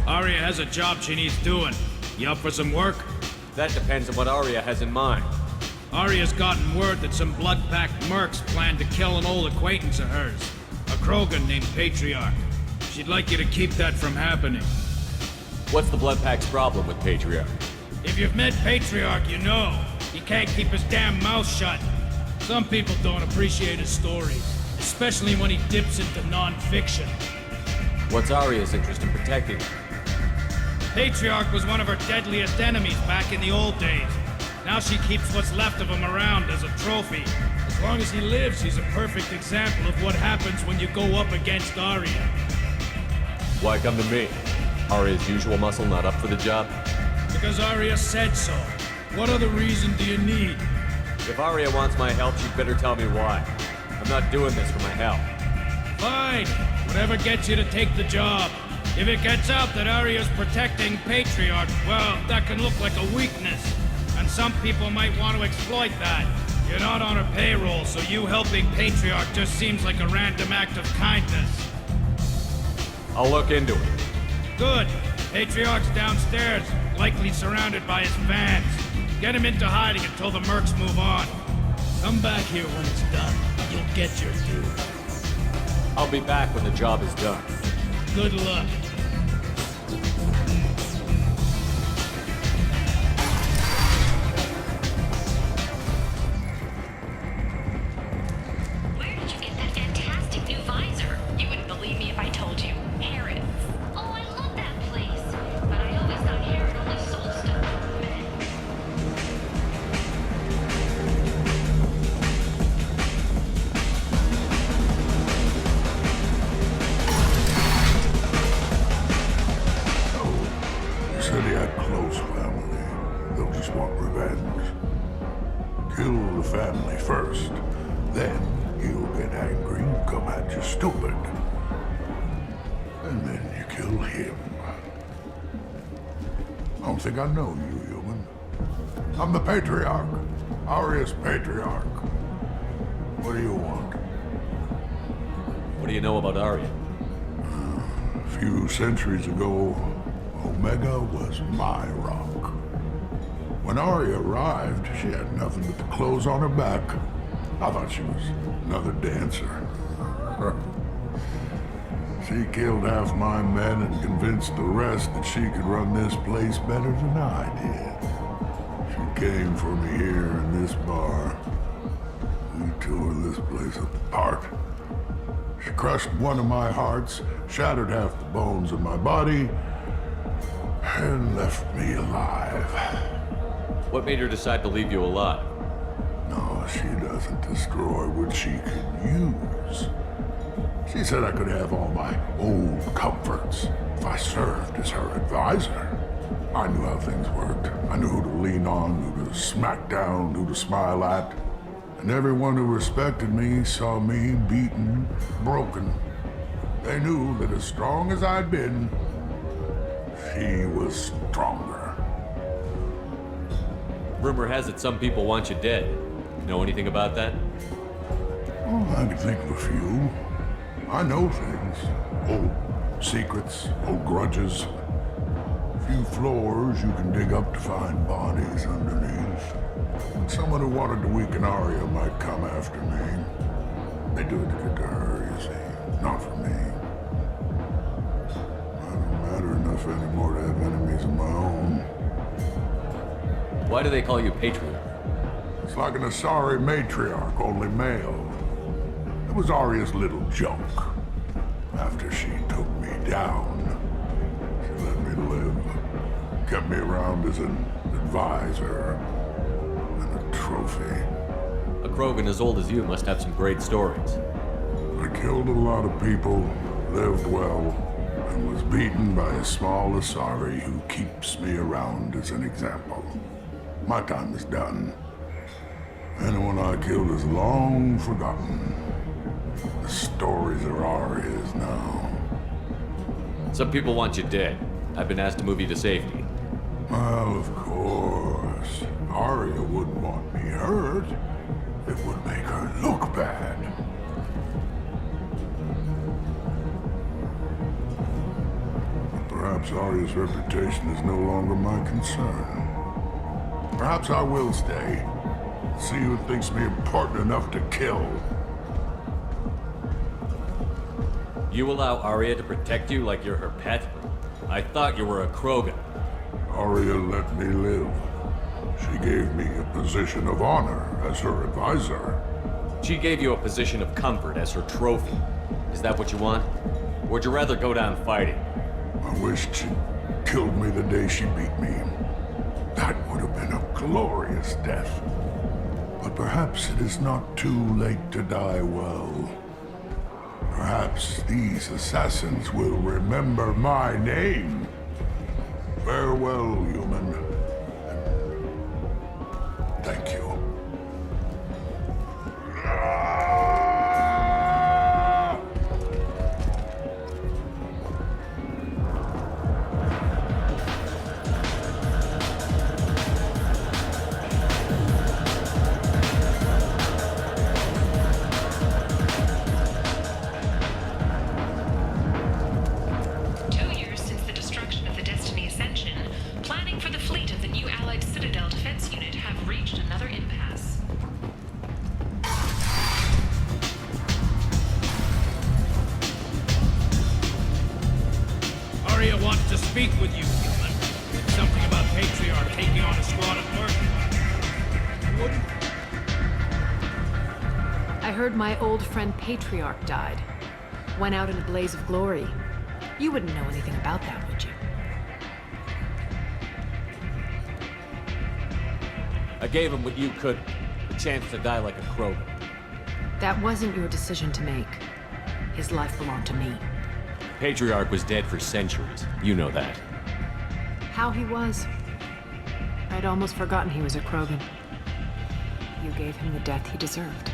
Arya has a job she needs doing. You up for some work? That depends on what Arya has in mind. Arya's gotten word that some blood-packed mercs plan to kill an old acquaintance of hers. A Krogan named Patriarch. She'd like you to keep that from happening. What's the Blood Pack's problem with Patriarch? If you've met Patriarch, you know. He can't keep his damn mouth shut. Some people don't appreciate his stories, especially when he dips into non-fiction. What's Arya's interest in protecting him? Patriarch was one of her deadliest enemies back in the old days. Now she keeps what's left of him around as a trophy. As long as he lives, he's a perfect example of what happens when you go up against Arya. Why come to me? Arya's usual muscle not up for the job? Because Arya said so. What other reason do you need? If Arya wants my help, she'd better tell me why. I'm not doing this for my help. Fine. Whatever gets you to take the job. If it gets out that Arya's protecting Patriarch, well, that can look like a weakness. And some people might want to exploit that. You're not on her payroll, so you helping Patriarch just seems like a random act of kindness. I'll look into it. Good. Patriarch's downstairs, likely surrounded by his fans. Get him into hiding until the mercs move on. Come back here when it's done. You'll get your due. I'll be back when the job is done. Good luck. Where did you get that fantastic new visor? You wouldn't believe me if I told you. Harrods. Oh, I love that place. But I always thought Harrod only sold stuff for men. You said he had close family. They'll just want revenge. Kill the family first. Then he'll get angry and come at you stupid. And then you kill him. I don't think I know you, human. I'm the Patriarch. Arya's Patriarch. What do you want? What do you know about Arya? A few centuries ago, Omega was my rock. When Arya arrived, she had nothing but the clothes on her back. I thought she was another dancer. She killed half my men and convinced the rest that she could run this place better than I did. She came for me here in this bar. We tore this place apart. She crushed one of my hearts, shattered half the bones in my body, and left me alive. What made her decide to leave you alive? No, she doesn't destroy what she can use. She said I could have all my old comforts if I served as her advisor. I knew how things worked. I knew who to lean on, who to smack down, who to smile at. And everyone who respected me saw me beaten, broken. They knew that as strong as I'd been, she was stronger. Rumor has it some people want you dead. Know anything about that? Oh, I can think of a few. I know things. Old secrets, old grudges. A few floors you can dig up to find bodies underneath. Someone who wanted to weaken Arya might come after me. They do it to get to her, you see. Not for me. I don't matter enough anymore to have enemies of my own. Why do they call you Patriarch? It's like an Asari matriarch, only male. It was Arya's little joke. After she took me down, she let me live. Kept me around as an advisor and a trophy. A Krogan as old as you must have some great stories. I killed a lot of people, lived well, and was beaten by a small Asari who keeps me around as an example. My time is done. Anyone I killed is long forgotten. The stories are Arya's now. Some people want you dead. I've been asked to move you to safety. Well, of course. Arya wouldn't want me hurt. It would make her look bad. Perhaps Arya's reputation is no longer my concern. Perhaps I will stay. See who thinks me important enough to kill. You allow Arya to protect you like you're her pet? I thought you were a Krogan. Arya let me live. She gave me a position of honor as her advisor. She gave you a position of comfort as her trophy. Is that what you want? Or would you rather go down fighting? I wished she killed me the day she beat me. That would have been a glorious death. But perhaps it is not too late to die well. Perhaps these assassins will remember my name. Farewell, human. Thank you. Arya wants to speak with you, human. It's something about Patriarch taking on a squad of mercs. I heard my old friend Patriarch died. Went out in a blaze of glory. You wouldn't know anything about that, would you? I gave him what you couldn't. A chance to die like a Krogan. That wasn't your decision to make. His life belonged to me. Patriarch was dead for centuries. You know that. How he was. I'd almost forgotten he was a Krogan. You gave him the death he deserved.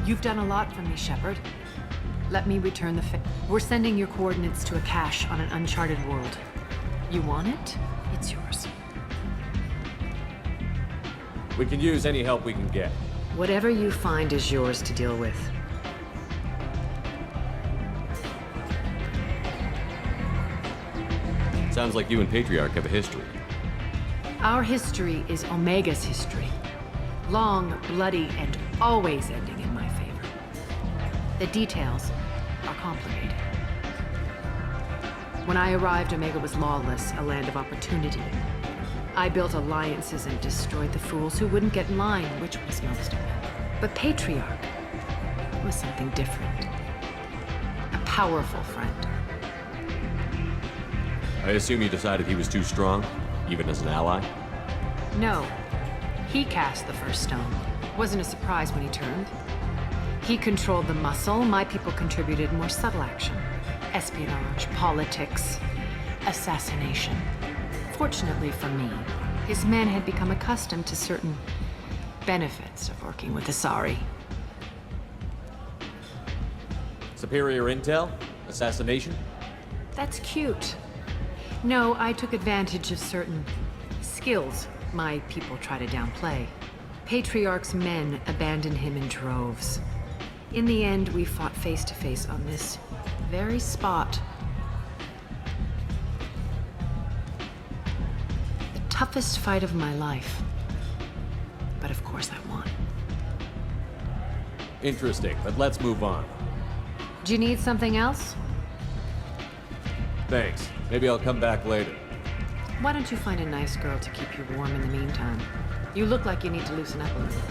You've done a lot for me, Shepard. Let me return the favor. We're sending your coordinates to a cache on an uncharted world. You want it? It's yours. We can use any help we can get. Whatever you find is yours to deal with. Sounds like you and Patriarch have a history. Our history is Omega's history. Long, bloody, and always ending in my favor. The details are complicated. When I arrived, Omega was lawless, a land of opportunity. I built alliances and destroyed the fools who wouldn't get in line, which was most of them. But Patriarch was something different. A powerful friend. I assume you decided he was too strong, even as an ally? No. He cast the first stone. Wasn't a surprise when he turned. He controlled the muscle. My people contributed more subtle action. Espionage, politics, assassination. Fortunately for me, his men had become accustomed to certain benefits of working with Asari. Superior intel? Assassination? That's cute. No, I took advantage of certain skills my people try to downplay. Patriarch's men abandoned him in droves. In the end, we fought face to face on this very spot. The toughest fight of my life. But of course I won. Interesting, but let's move on. Do you need something else? Thanks. Maybe I'll come back later. Why don't you find a nice girl to keep you warm in the meantime? You look like you need to loosen up a little.